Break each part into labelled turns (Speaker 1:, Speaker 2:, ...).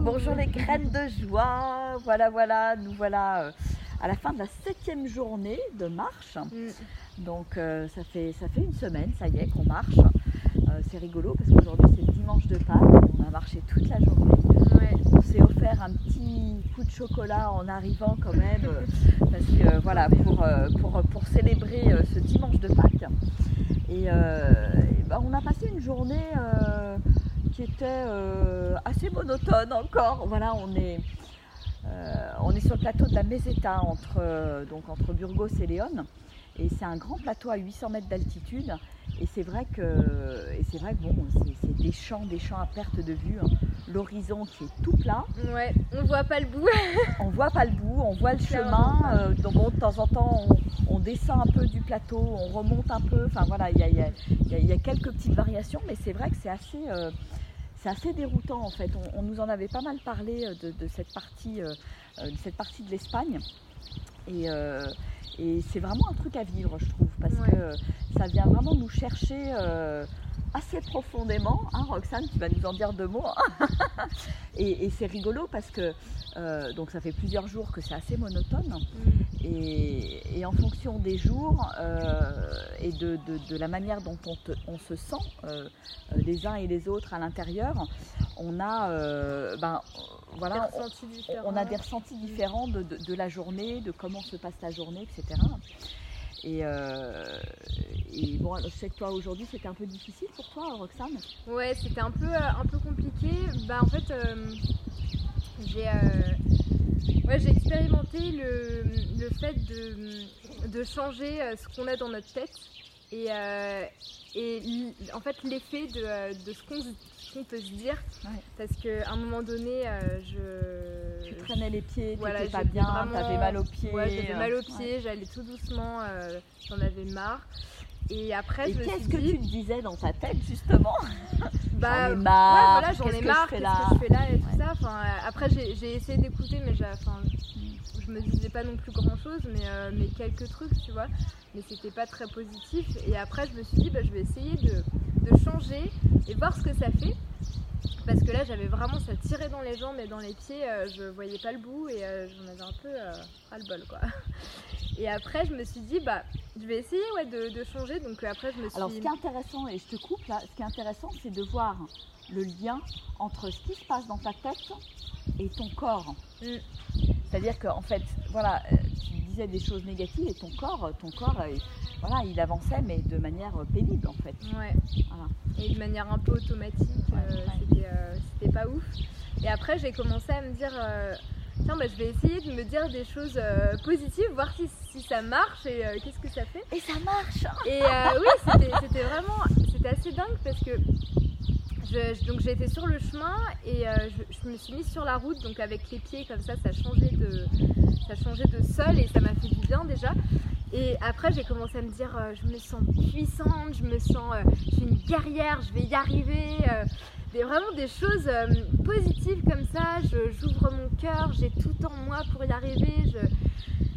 Speaker 1: Bonjour les graines de joie. Voilà, nous voilà à la fin de la 7e journée de marche. Donc ça fait une semaine, ça y est, qu'on marche. C'est rigolo parce qu'aujourd'hui c'est le dimanche de Pâques. On a marché toute la journée. On s'est offert un petit coup de chocolat en arrivant quand même, parce que voilà, pour célébrer ce dimanche de Pâques. Et on a passé une journée qui était assez monotone encore. Voilà, on est sur le plateau de la Meseta entre Burgos et Léon. Et c'est un grand plateau à 800 mètres d'altitude. Et c'est vrai que bon, c'est des champs à perte de vue. Hein. L'horizon qui est tout plat.
Speaker 2: Ouais, on voit pas le bout.
Speaker 1: On voit pas le bout, on voit le chemin. Donc bon, de temps en temps, on descend un peu du plateau, on remonte un peu. Enfin voilà, il y a quelques petites variations, mais c'est vrai que c'est assez déroutant en fait. On nous en avait pas mal parlé de cette partie de l'Espagne. Et c'est vraiment un truc à vivre, je trouve, parce que ça vient vraiment nous chercher assez profondément. Hein, Roxane, tu vas nous en dire 2 mots. Et c'est rigolo parce que donc ça fait plusieurs jours que c'est assez monotone. Et en fonction des jours et de la manière dont on se sent les uns et les autres à l'intérieur, on a on a des ressentis différents de la journée, de comment se passe la journée, etc. Et bon, je sais que toi aujourd'hui c'était un peu difficile pour toi, Roxane.
Speaker 2: Ouais, c'était un peu compliqué. En fait, j'ai expérimenté le fait de changer ce qu'on a dans notre tête et en fait l'effet de ce qu'on peut se dire, parce qu'à un moment donné
Speaker 1: tu traînais les pieds, tu n'étais pas bien, tu avais mal aux pieds.
Speaker 2: Ouais, j'avais mal aux pieds, j'allais tout doucement, j'en avais marre. Et après,
Speaker 1: qu'est-ce que tu te disais dans ta tête justement?
Speaker 2: J'en ai
Speaker 1: marre,
Speaker 2: j'en ai marre, qu'est-ce que je fais là et tout ça. Enfin, après j'ai essayé d'écouter, mais je me disais pas non plus grand chose, mais quelques trucs, tu vois, mais c'était pas très positif. Et après je me suis dit je vais essayer de changer et voir ce que ça fait, parce que là j'avais vraiment, ça tirait dans les jambes et dans les pieds, je voyais pas le bout et j'en avais un peu ras-le-bol quoi. Et après je me suis dit je vais essayer de changer. Donc après je me suis...
Speaker 1: Alors ce qui est intéressant, et je te coupe là, ce qui est intéressant c'est de voir le lien entre ce qui se passe dans ta tête et ton corps. C'est-à-dire qu'en fait, voilà, tu disais des choses négatives et ton corps voilà, il avançait mais de manière pénible en fait.
Speaker 2: Ouais. Voilà. Et de manière un peu automatique, c'était pas ouf. Et après j'ai commencé à me dire tiens, je vais essayer de me dire des choses positives, voir si ça marche et qu'est-ce que ça fait.
Speaker 1: Et ça marche.
Speaker 2: Et oui, c'était assez dingue parce que donc j'étais sur le chemin et je me suis mise sur la route, donc avec les pieds comme ça changeait de sol et ça m'a fait du bien déjà. Et après j'ai commencé à me dire je me sens puissante, je suis une guerrière, je vais y arriver. Vraiment des choses positives comme ça, j'ouvre mon cœur, j'ai tout en moi pour y arriver,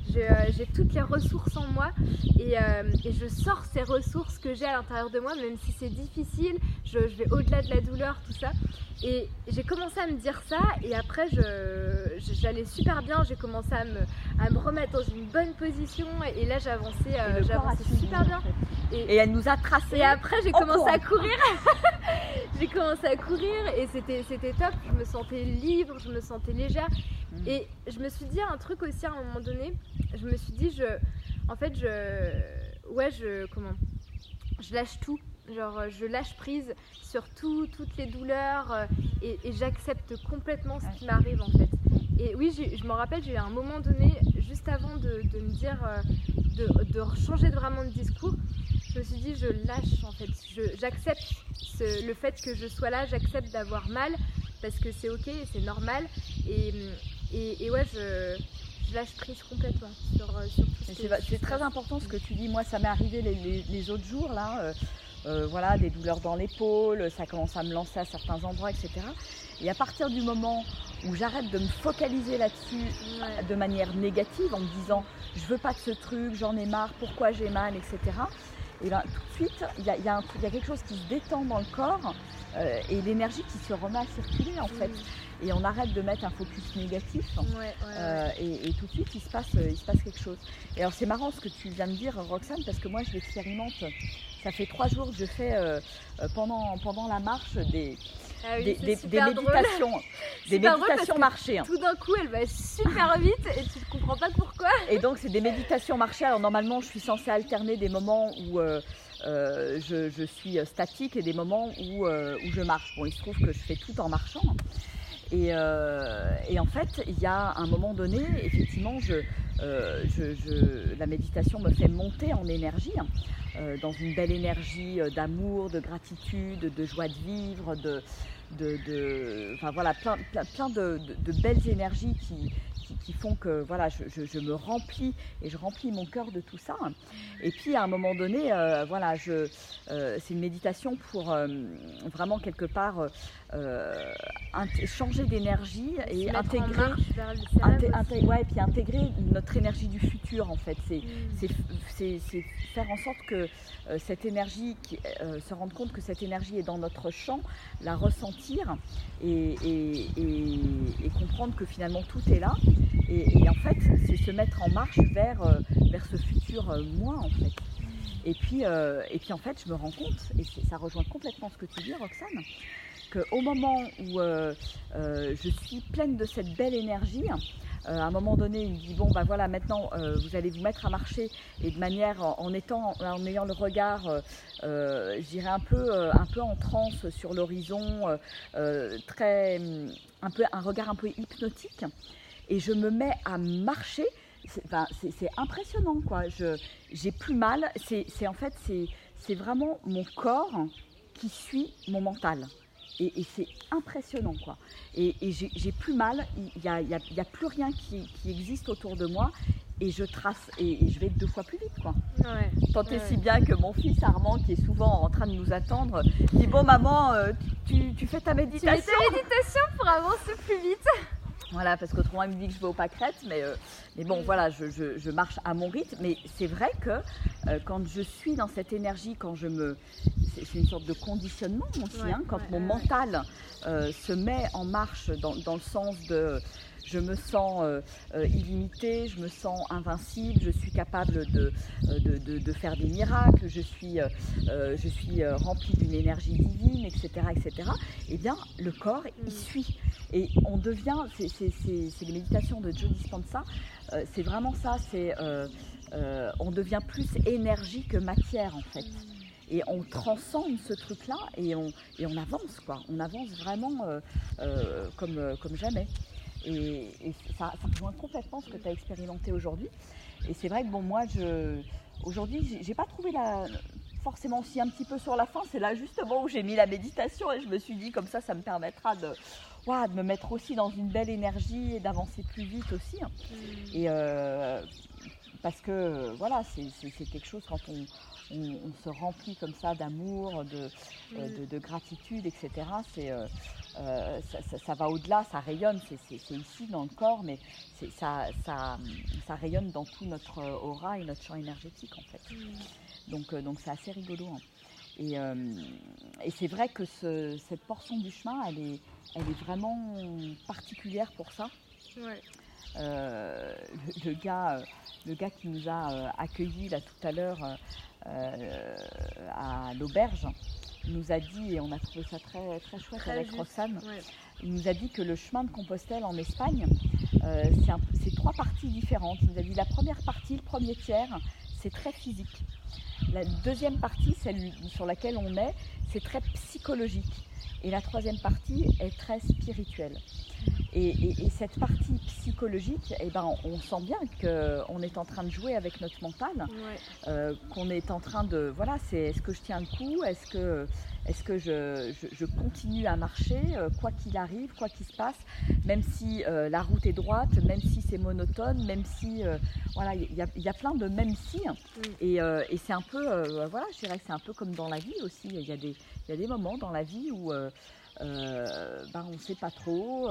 Speaker 2: j'ai toutes les ressources en moi et je sors ces ressources que j'ai à l'intérieur de moi, même si c'est difficile, je vais au-delà de la douleur, tout ça. Et j'ai commencé à me dire ça et après j'allais super bien, j'ai commencé à me remettre dans une bonne position et là j'avançais super bien.
Speaker 1: Et elle nous a tracé.
Speaker 2: Et après j'ai commencé à courir. J'ai commencé à courir et c'était top, je me sentais libre, je me sentais légère. Et je me suis dit un truc aussi à un moment donné, je me suis dit je lâche tout. Genre je lâche prise sur toutes les douleurs et j'accepte complètement ce qui m'arrive en fait. Et oui, je me rappelle, j'ai eu un moment donné, juste avant de me dire, de changer vraiment de discours, je me suis dit je lâche en fait, j'accepte le fait que je sois là, j'accepte d'avoir mal parce que c'est ok, c'est normal et ouais, je lâche prise complètement sur tout ce
Speaker 1: c'est très important ce que tu dis. Moi ça m'est arrivé les autres jours là. Voilà, des douleurs dans l'épaule, ça commence à me lancer à certains endroits, etc. Et à partir du moment où j'arrête de me focaliser là-dessus de manière négative, en me disant je veux pas de ce truc, j'en ai marre, pourquoi j'ai mal, etc. et ben tout de suite, il y a quelque chose qui se détend dans le corps et l'énergie qui se remet à circuler en fait. Et on arrête de mettre un focus négatif et tout de suite il se passe quelque chose. Et alors c'est marrant ce que tu viens de dire, Roxane, parce que moi je l'expérimente. Ça fait 3 jours que je fais pendant la marche des méditations, marchées.
Speaker 2: Tout d'un coup, elle va super vite et tu ne comprends pas pourquoi.
Speaker 1: Et donc, c'est des méditations marchées. Alors, normalement, je suis censée alterner des moments où je suis statique et des moments où je marche. Bon, il se trouve que je fais tout en marchant. Et en fait, il y a un moment donné, effectivement, la méditation me fait monter en énergie, dans une belle énergie d'amour, de gratitude, de joie de vivre, enfin voilà, plein de belles énergies qui font que voilà, je me remplis et je remplis mon cœur de tout ça. Et puis à un moment donné, voilà, c'est une méditation pour vraiment quelque part changer d'énergie et intégrer notre énergie du futur en fait. C'est faire en sorte que cette énergie, se rendre compte que cette énergie est dans notre champ, la ressentir et comprendre que finalement tout est là. Et en fait, c'est se mettre en marche vers ce futur moi en fait. Et puis en fait, je me rends compte, et ça rejoint complètement ce que tu dis, Roxane, qu'au moment où je suis pleine de cette belle énergie, à un moment donné, il me dit bon, bah voilà, maintenant vous allez vous mettre à marcher et de manière en ayant le regard, je dirais un peu en transe sur l'horizon, un regard un peu hypnotique, et je me mets à marcher. C'est impressionnant quoi. J'ai plus mal. C'est vraiment mon corps qui suit mon mental. Et c'est impressionnant quoi. Et j'ai plus mal, il y a plus rien qui existe autour de moi et je trace et je vais 2 fois plus vite quoi. Tant et si bien que mon fils Armand, qui est souvent en train de nous attendre, dit bon maman, tu fais ta méditation.
Speaker 2: Tu fais ta méditation pour avancer plus vite.
Speaker 1: Voilà, parce qu'autrement il me dit que je vais au pâquerette, mais bon voilà, je marche à mon rythme. Mais c'est vrai que quand je suis dans cette énergie, c'est une sorte de conditionnement aussi, quand mon mental se met en marche dans le sens de je me sens illimitée, je me sens invincible, je suis capable de faire des miracles, je suis remplie d'une énergie divine, etc., etc. Eh bien, le corps y suit. Et on devient, c'est les méditations de Joe Dispenza, c'est vraiment ça, on devient plus énergie que matière en fait. Et on transcende ce truc-là et on avance quoi, on avance vraiment comme jamais. Et ça rejoint complètement ce que tu as expérimenté aujourd'hui. Et c'est vrai que bon, moi, aujourd'hui, j'ai pas trouvé forcément aussi un petit peu sur la fin. C'est là justement où j'ai mis la méditation et je me suis dit comme ça me permettra de me mettre aussi dans une belle énergie et d'avancer plus vite aussi. Et parce que voilà, c'est quelque chose quand on se remplit comme ça d'amour, de gratitude, etc. Ça va au-delà, ça rayonne, c'est ici dans le corps, mais ça rayonne dans tout notre aura et notre champ énergétique en fait. Donc c'est assez rigolo. Et c'est vrai que cette portion du chemin, elle est vraiment particulière pour ça.
Speaker 2: Ouais.
Speaker 1: Le gars qui nous a accueillis là tout à l'heure à l'auberge nous a dit, et on a trouvé ça très, très chouette très avec juste. Roxane, il nous a dit que le chemin de Compostelle en Espagne, c'est 3 parties différentes. Il nous a dit la première partie, le premier tiers, c'est très physique. La deuxième partie, celle sur laquelle on est, c'est très psychologique. Et la troisième partie est très spirituelle. Et cette partie psychologique, on sent bien qu'on est en train de jouer avec notre mental, qu'on est en train de, voilà, est-ce que je tiens le coup, est-ce que je continue à marcher, quoi qu'il arrive, quoi qu'il se passe, même si la route est droite, même si c'est monotone, même si, voilà, il y a plein de même si, et c'est un peu, voilà, je dirais que c'est un peu comme dans la vie aussi, il y a des moments dans la vie où on ne sait pas trop.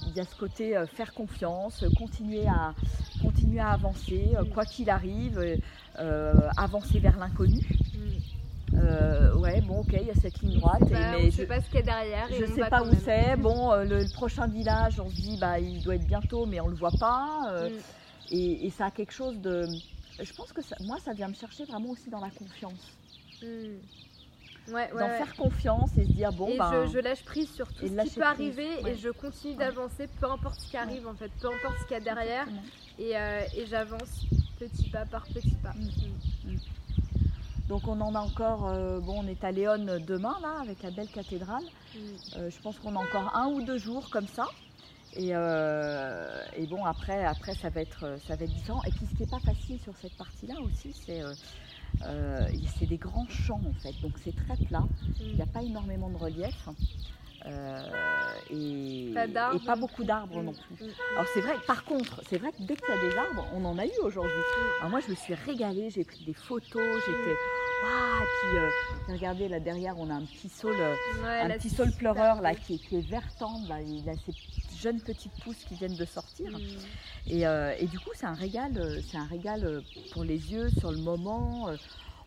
Speaker 1: Il y a ce côté faire confiance, continuer à avancer, quoi qu'il arrive, avancer vers l'inconnu. Ouais, bon, ok, il y a cette ligne droite.
Speaker 2: Mais je sais pas ce qu'il y a derrière.
Speaker 1: Je ne sais pas où c'est. Bon, le prochain village, on se dit, bah, il doit être bientôt, mais on ne le voit pas. Et ça a quelque chose de... Je pense que moi, ça vient me chercher vraiment aussi dans la confiance. Faire confiance et se dire, bon,
Speaker 2: je lâche prise sur tout ce qui peut arriver et je continue d'avancer, peu importe ce qui arrive, en fait, peu importe ce qu'il y a derrière. Et j'avance petit pas par petit pas.
Speaker 1: Donc on en a encore, on est à Léon demain là avec la belle cathédrale. Je pense qu'on a encore 1 ou 2 jours comme ça. Et bon après ça va être différent. Et puis ce qui n'est pas facile sur cette partie-là aussi, c'est des grands champs en fait. Donc c'est très plat. Il n'y a pas énormément de relief. Et pas beaucoup d'arbres non plus. Alors c'est vrai, par contre, c'est vrai que dès qu'il y a des arbres, on en a eu aujourd'hui. Alors moi je me suis régalée, j'ai pris des photos, j'étais waouh, et puis regardez là derrière on a un petit saule, saule pleureur là qui est vert tendre, là, il a ces jeunes petites pousses qui viennent de sortir. Et du coup c'est un régal pour les yeux sur le moment.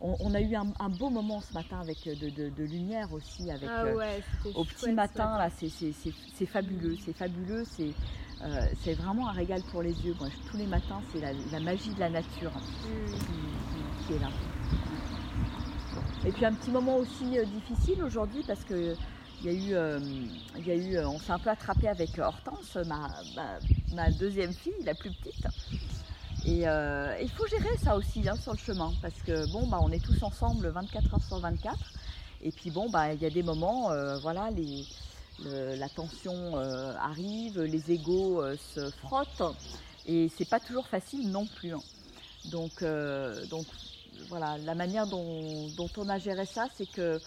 Speaker 1: On a eu un beau moment ce matin avec de lumière aussi, avec au petit matin là, c'est fabuleux, c'est vraiment un régal pour les yeux. Moi, tous les matins, c'est la magie de la nature qui est là. Et puis un petit moment aussi difficile aujourd'hui parce que on s'est un peu attrapé avec Hortense, ma deuxième fille, la plus petite. Et il faut gérer ça aussi sur le chemin parce que on est tous ensemble 24 heures sur 24 et puis il y a des moments voilà, la tension arrive, les égos se frottent et c'est pas toujours facile non plus. Donc voilà, la manière dont on a géré ça, c'est que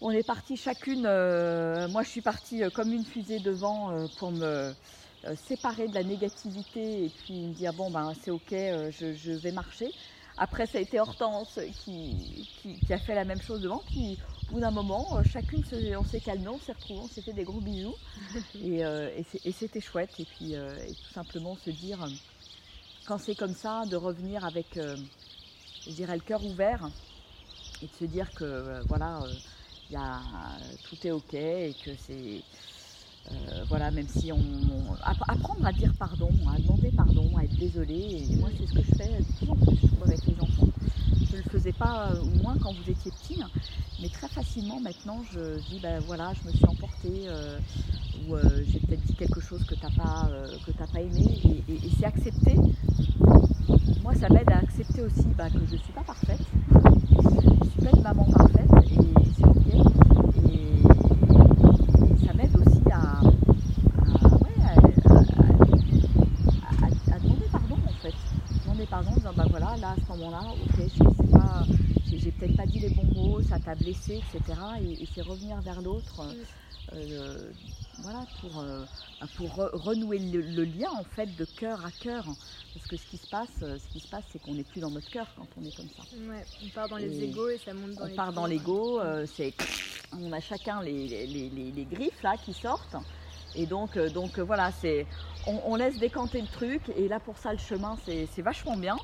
Speaker 1: on est parti chacune, moi je suis partie comme une fusée devant pour me séparer de la négativité et puis me dire c'est ok, je vais marcher. Après ça a été Hortense qui a fait la même chose devant, puis au bout d'un moment chacune on s'est calmé, on s'est retrouvés, on s'est fait des gros bisous et c'était chouette. Et puis tout simplement se dire quand c'est comme ça de revenir avec je dirais le cœur ouvert et de se dire que voilà, tout est ok et que c'est voilà, même si apprendre à dire pardon, à demander pardon, à être désolé. Et moi c'est ce que je fais de plus en plus, je trouve, avec les enfants. Je ne le faisais pas au moins quand vous étiez petits, mais très facilement maintenant je dis voilà, je me suis emportée ou j'ai peut-être dit quelque chose que t'as pas aimé et c'est accepté. Moi ça m'aide à accepter aussi que je ne suis pas parfaite, je ne suis pas une maman parfaite et c'est ok. Et ça m'aide aussi à demander pardon en fait. Demander pardon en disant voilà, là à ce moment-là, ok, j'ai peut-être pas dit les bons mots, ça t'a blessé, etc. Et c'est revenir vers l'autre. Voilà, pour renouer le lien en fait de cœur à cœur, parce que ce qui se passe c'est qu'on n'est plus dans notre cœur quand on est comme ça.
Speaker 2: Ouais, on part dans les égos et ça monte dans les.
Speaker 1: On part dans l'ego, on a chacun les griffes là qui sortent et donc voilà, on laisse décanter le truc et là pour ça le chemin c'est vachement bien.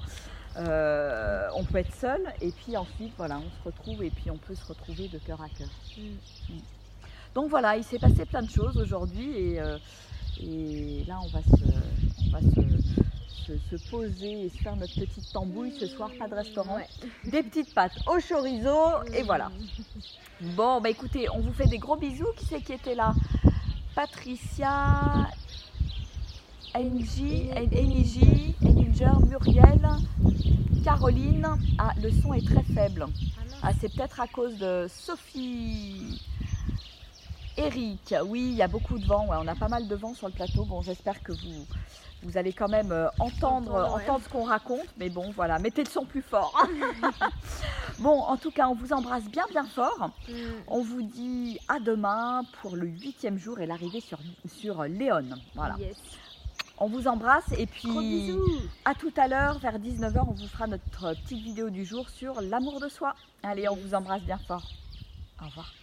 Speaker 1: On peut être seul et puis ensuite voilà, on se retrouve et puis on peut se retrouver de cœur à cœur. Donc voilà, il s'est passé plein de choses aujourd'hui et là on va se poser et se faire notre petite tambouille ce soir, pas de restaurant, des petites pâtes au chorizo et voilà. Bon écoutez, on vous fait des gros bisous. Qui c'est qui était là? Patricia, Eniji, Muriel, Caroline. Ah, le son est très faible. Ah, c'est peut-être à cause de Sophie. Eric, oui, il y a beaucoup de vent, on a pas mal de vent sur le plateau. Bon, j'espère que vous allez quand même entendre ce qu'on raconte, mais bon, voilà, mettez le son plus fort. Bon, en tout cas, on vous embrasse bien fort. On vous dit à demain pour le 8e jour et l'arrivée sur Léon. Voilà. Yes. On vous embrasse et puis à tout à l'heure, vers 19 h, on vous fera notre petite vidéo du jour sur l'amour de soi. Allez, on vous embrasse bien fort. Au revoir.